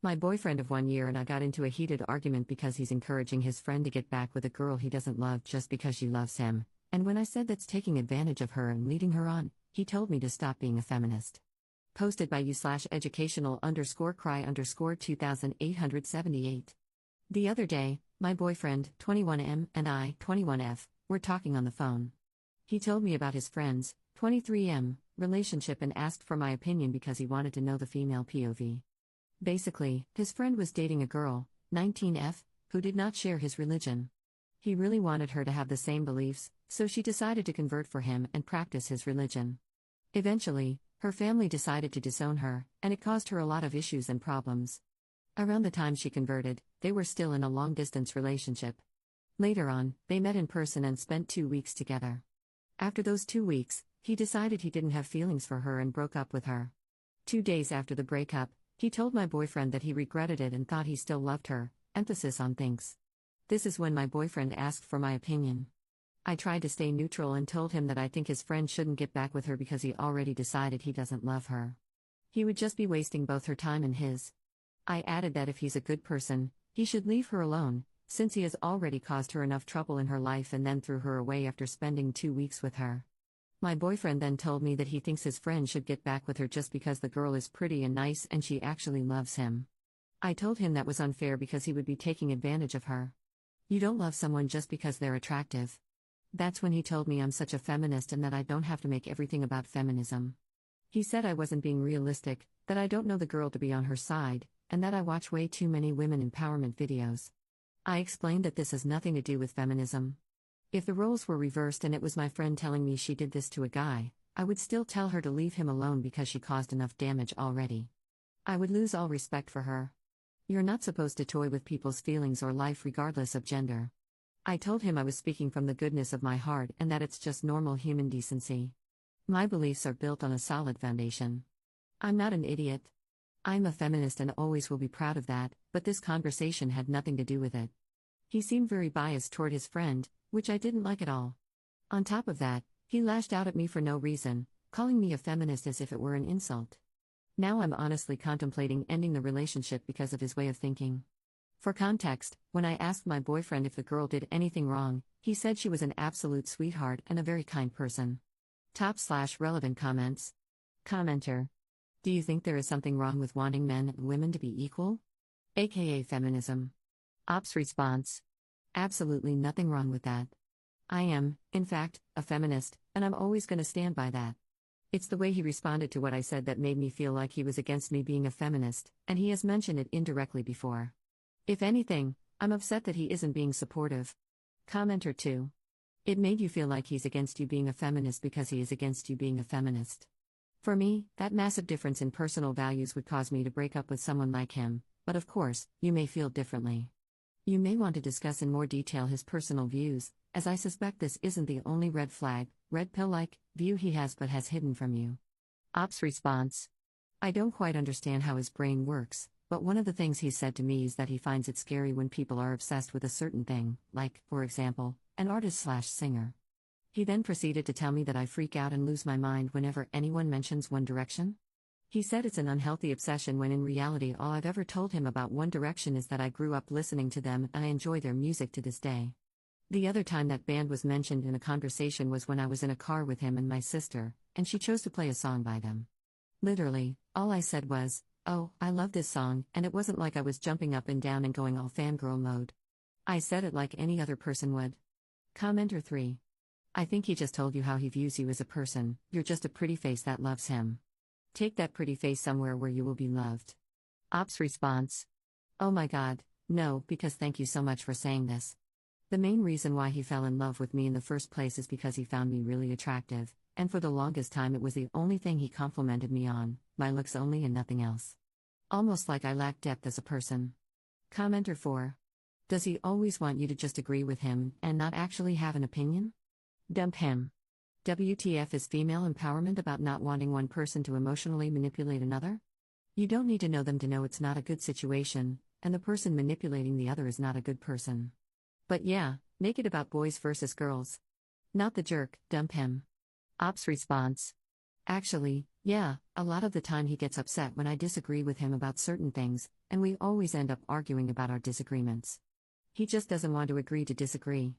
My boyfriend of 1 year and I got into a heated argument because he's encouraging his friend to get back with a girl he doesn't love just because she loves him, and when I said that's taking advantage of her and leading her on, he told me to stop being a feminist. Posted by you/educational_cry_2878. The other day, my boyfriend, 21M, and I, 21F, were talking on the phone. He told me about his friend's, 23M, relationship and asked for my opinion because he wanted to know the female POV. Basically, his friend was dating a girl, 19F, who did not share his religion. He really wanted her to have the same beliefs, so she decided to convert for him and practice his religion. Eventually, her family decided to disown her, and it caused her a lot of issues and problems. Around the time she converted, they were still in a long-distance relationship. Later on, they met in person and spent 2 weeks together. After those 2 weeks, he decided he didn't have feelings for her and broke up with her. 2 days after the breakup, he told my boyfriend that he regretted it and thought he still loved her, emphasis on thinks. This is when my boyfriend asked for my opinion. I tried to stay neutral and told him that I think his friend shouldn't get back with her because he already decided he doesn't love her. He would just be wasting both her time and his. I added that if he's a good person, he should leave her alone, since he has already caused her enough trouble in her life and then threw her away after spending 2 weeks with her. My boyfriend then told me that he thinks his friend should get back with her just because the girl is pretty and nice and she actually loves him. I told him that was unfair because he would be taking advantage of her. You don't love someone just because they're attractive. That's when he told me I'm such a feminist and that I don't have to make everything about feminism. He said I wasn't being realistic, that I don't know the girl to be on her side, and that I watch way too many women empowerment videos. I explained that this has nothing to do with feminism. If the roles were reversed and it was my friend telling me she did this to a guy, I would still tell her to leave him alone because she caused enough damage already. I would lose all respect for her. You're not supposed to toy with people's feelings or life regardless of gender. I told him I was speaking from the goodness of my heart and that it's just normal human decency. My beliefs are built on a solid foundation. I'm not an idiot. I'm a feminist and always will be proud of that, but this conversation had nothing to do with it. He seemed very biased toward his friend, which I didn't like at all. On top of that, he lashed out at me for no reason, calling me a feminist as if it were an insult. Now I'm honestly contemplating ending the relationship because of his way of thinking. For context, when I asked my boyfriend if the girl did anything wrong, he said she was an absolute sweetheart and a very kind person. Top/relevant comments. Commenter. Do you think there is something wrong with wanting men and women to be equal? AKA feminism. Ops response. Absolutely nothing wrong with that. I am, in fact, a feminist, and I'm always going to stand by that. It's the way he responded to what I said that made me feel like he was against me being a feminist, and he has mentioned it indirectly before. If anything, I'm upset that he isn't being supportive. Commenter 2. It made you feel like he's against you being a feminist because he is against you being a feminist. For me, that massive difference in personal values would cause me to break up with someone like him, but of course, you may feel differently. You may want to discuss in more detail his personal views, as I suspect this isn't the only red flag, red pill-like, view he has but has hidden from you. Ops response. I don't quite understand how his brain works, but one of the things he said to me is that he finds it scary when people are obsessed with a certain thing, like, for example, an artist/singer. He then proceeded to tell me that I freak out and lose my mind whenever anyone mentions One Direction. He said it's an unhealthy obsession when in reality all I've ever told him about One Direction is that I grew up listening to them and I enjoy their music to this day. The other time that band was mentioned in a conversation was when I was in a car with him and my sister, and she chose to play a song by them. Literally, all I said was, "Oh, I love this song," and it wasn't like I was jumping up and down and going all fangirl mode. I said it like any other person would. Commenter 3. I think he just told you how he views you as a person, you're just a pretty face that loves him. Take that pretty face somewhere where you will be loved. Ops response. Oh my god, no, because thank you so much for saying this. The main reason why he fell in love with me in the first place is because he found me really attractive, and for the longest time it was the only thing he complimented me on, my looks only and nothing else. Almost like I lacked depth as a person. Commenter 4. Does he always want you to just agree with him and not actually have an opinion? Dump him. WTF is female empowerment about not wanting one person to emotionally manipulate another? You don't need to know them to know it's not a good situation, and the person manipulating the other is not a good person. But yeah, make it about boys versus girls. Not the jerk, dump him. Ops response. Actually, yeah, a lot of the time he gets upset when I disagree with him about certain things, and we always end up arguing about our disagreements. He just doesn't want to agree to disagree.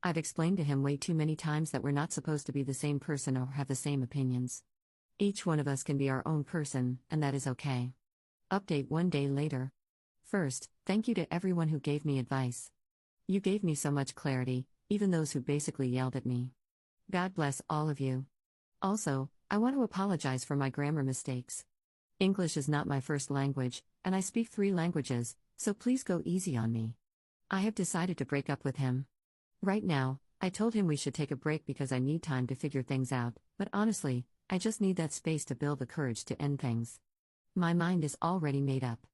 I've explained to him way too many times that we're not supposed to be the same person or have the same opinions. Each one of us can be our own person, and that is okay. Update 1 day later. First, thank you to everyone who gave me advice. You gave me so much clarity, even those who basically yelled at me. God bless all of you. Also, I want to apologize for my grammar mistakes. English is not my first language, and I speak 3 languages, so please go easy on me. I have decided to break up with him. Right now, I told him we should take a break because I need time to figure things out, but honestly, I just need that space to build the courage to end things. My mind is already made up.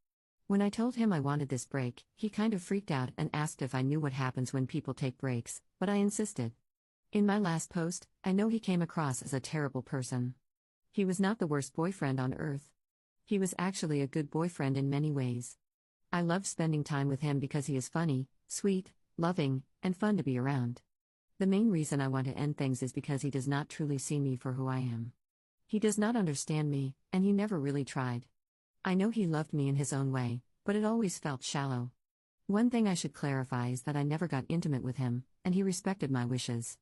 When I told him I wanted this break, he kind of freaked out and asked if I knew what happens when people take breaks, but I insisted. In my last post, I know he came across as a terrible person. He was not the worst boyfriend on earth. He was actually a good boyfriend in many ways. I loved spending time with him because he is funny, sweet, loving, and fun to be around. The main reason I want to end things is because he does not truly see me for who I am. He does not understand me, and he never really tried. I know he loved me in his own way, but it always felt shallow. One thing I should clarify is that I never got intimate with him, and he respected my wishes.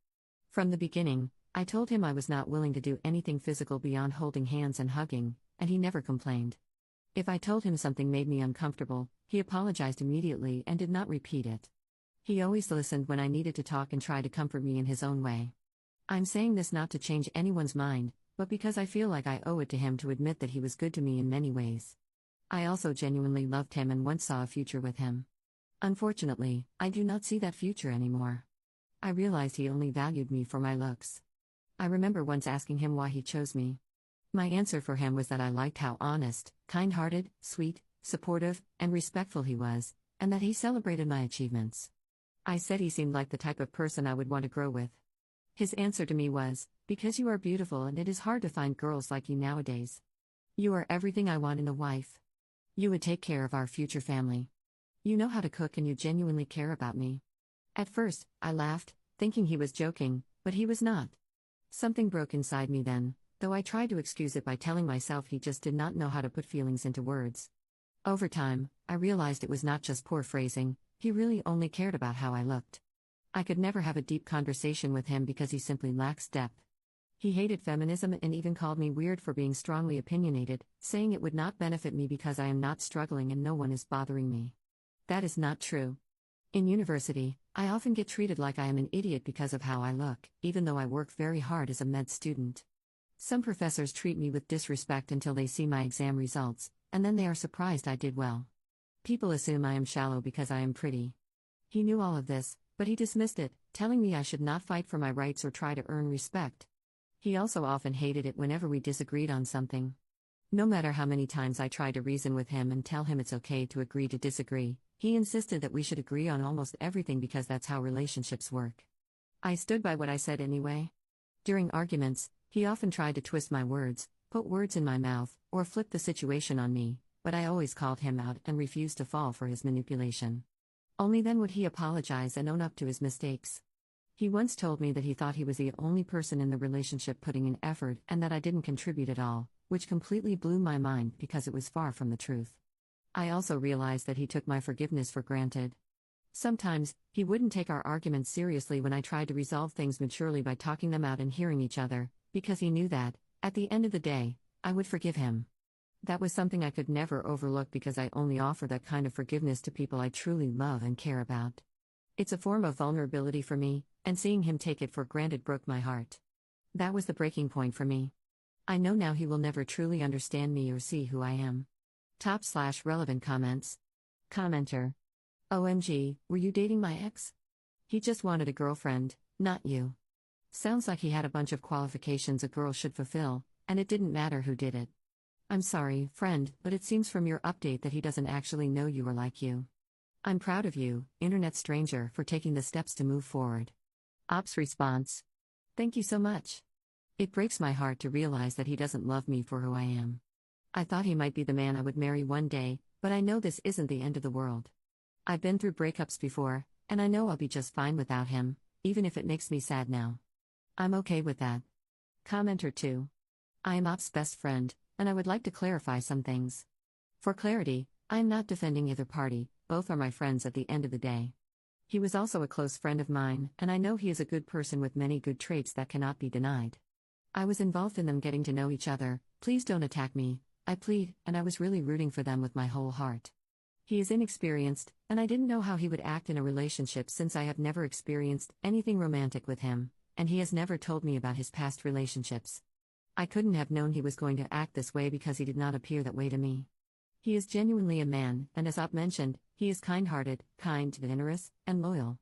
From the beginning, I told him I was not willing to do anything physical beyond holding hands and hugging, and he never complained. If I told him something made me uncomfortable, he apologized immediately and did not repeat it. He always listened when I needed to talk and tried to comfort me in his own way. I'm saying this not to change anyone's mind, but because I feel like I owe it to him to admit that he was good to me in many ways. I also genuinely loved him and once saw a future with him. Unfortunately, I do not see that future anymore. I realized he only valued me for my looks. I remember once asking him why he chose me. My answer for him was that I liked how honest, kind-hearted, sweet, supportive, and respectful he was, and that he celebrated my achievements. I said he seemed like the type of person I would want to grow with. His answer to me was, "Because you are beautiful and it is hard to find girls like you nowadays. You are everything I want in a wife. You would take care of our future family. You know how to cook and you genuinely care about me." At first, I laughed, thinking he was joking, but he was not. Something broke inside me then, though I tried to excuse it by telling myself he just did not know how to put feelings into words. Over time, I realized it was not just poor phrasing, he really only cared about how I looked. I could never have a deep conversation with him because he simply lacks depth. He hated feminism and even called me weird for being strongly opinionated, saying it would not benefit me because I am not struggling and no one is bothering me. That is not true. In university, I often get treated like I am an idiot because of how I look, even though I work very hard as a med student. Some professors treat me with disrespect until they see my exam results, and then they are surprised I did well. People assume I am shallow because I am pretty. He knew all of this, but he dismissed it, telling me I should not fight for my rights or try to earn respect. He also often hated it whenever we disagreed on something. No matter how many times I tried to reason with him and tell him it's okay to agree to disagree, he insisted that we should agree on almost everything because that's how relationships work. I stood by what I said anyway. During arguments, he often tried to twist my words, put words in my mouth, or flip the situation on me, but I always called him out and refused to fall for his manipulation. Only then would he apologize and own up to his mistakes. He once told me that he thought he was the only person in the relationship putting in effort and that I didn't contribute at all, which completely blew my mind because it was far from the truth. I also realized that he took my forgiveness for granted. Sometimes, he wouldn't take our arguments seriously when I tried to resolve things maturely by talking them out and hearing each other, because he knew that, at the end of the day, I would forgive him. That was something I could never overlook because I only offer that kind of forgiveness to people I truly love and care about. It's a form of vulnerability for me, and seeing him take it for granted broke my heart. That was the breaking point for me. I know now he will never truly understand me or see who I am. Top/relevant comments. Commenter. OMG, were you dating my ex? He just wanted a girlfriend, not you. Sounds like he had a bunch of qualifications a girl should fulfill, and it didn't matter who did it. I'm sorry, friend, but it seems from your update that he doesn't actually know you or like you. I'm proud of you, internet stranger, for taking the steps to move forward. Ops response. Thank you so much. It breaks my heart to realize that he doesn't love me for who I am. I thought he might be the man I would marry one day, but I know this isn't the end of the world. I've been through breakups before, and I know I'll be just fine without him, even if it makes me sad now. I'm okay with that. Commenter 2. I am Op's best friend, and I would like to clarify some things. For clarity, I am not defending either party, both are my friends at the end of the day. He was also a close friend of mine, and I know he is a good person with many good traits that cannot be denied. I was involved in them getting to know each other. Please don't attack me, I plead, and I was really rooting for them with my whole heart. He is inexperienced, and I didn't know how he would act in a relationship since I have never experienced anything romantic with him, and he has never told me about his past relationships. I couldn't have known he was going to act this way because he did not appear that way to me. He is genuinely a man, and as Op mentioned, he is kind-hearted, kind, generous, and loyal.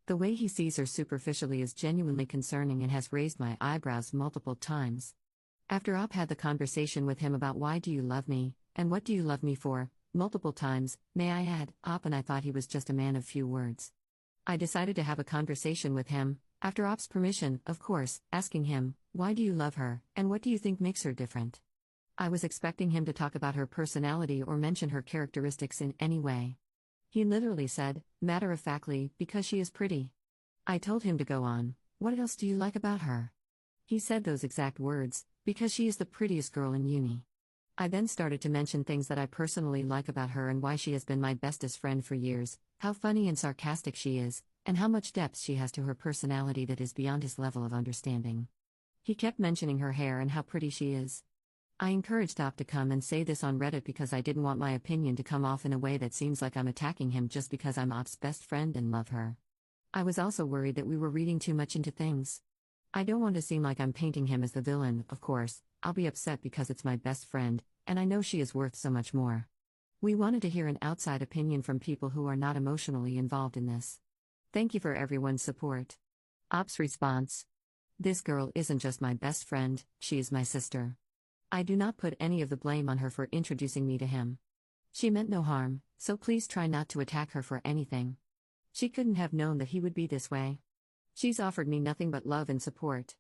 The way he sees her superficially is genuinely concerning and has raised my eyebrows multiple times. After Op had the conversation with him about why do you love me, and what do you love me for, multiple times, may I add, Op and I thought he was just a man of few words. I decided to have a conversation with him, after Op's permission, of course, asking him, why do you love her, and what do you think makes her different? I was expecting him to talk about her personality or mention her characteristics in any way. He literally said, matter-of-factly, because she is pretty. I told him to go on, what else do you like about her? He said those exact words, because she is the prettiest girl in uni. I then started to mention things that I personally like about her and why she has been my bestest friend for years, how funny and sarcastic she is, and how much depth she has to her personality that is beyond his level of understanding. He kept mentioning her hair and how pretty she is. I encouraged Op to come and say this on Reddit because I didn't want my opinion to come off in a way that seems like I'm attacking him just because I'm Op's best friend and love her. I was also worried that we were reading too much into things. I don't want to seem like I'm painting him as the villain, of course. I'll be upset because it's my best friend, and I know she is worth so much more. We wanted to hear an outside opinion from people who are not emotionally involved in this. Thank you for everyone's support. Op's response. This girl isn't just my best friend, she is my sister. I do not put any of the blame on her for introducing me to him. She meant no harm, so please try not to attack her for anything. She couldn't have known that he would be this way. She's offered me nothing but love and support.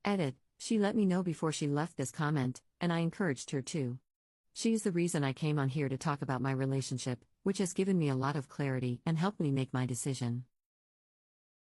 Edit, she let me know before she left this comment, and I encouraged her to. She is the reason I came on here to talk about my relationship, which has given me a lot of clarity and helped me make my decision.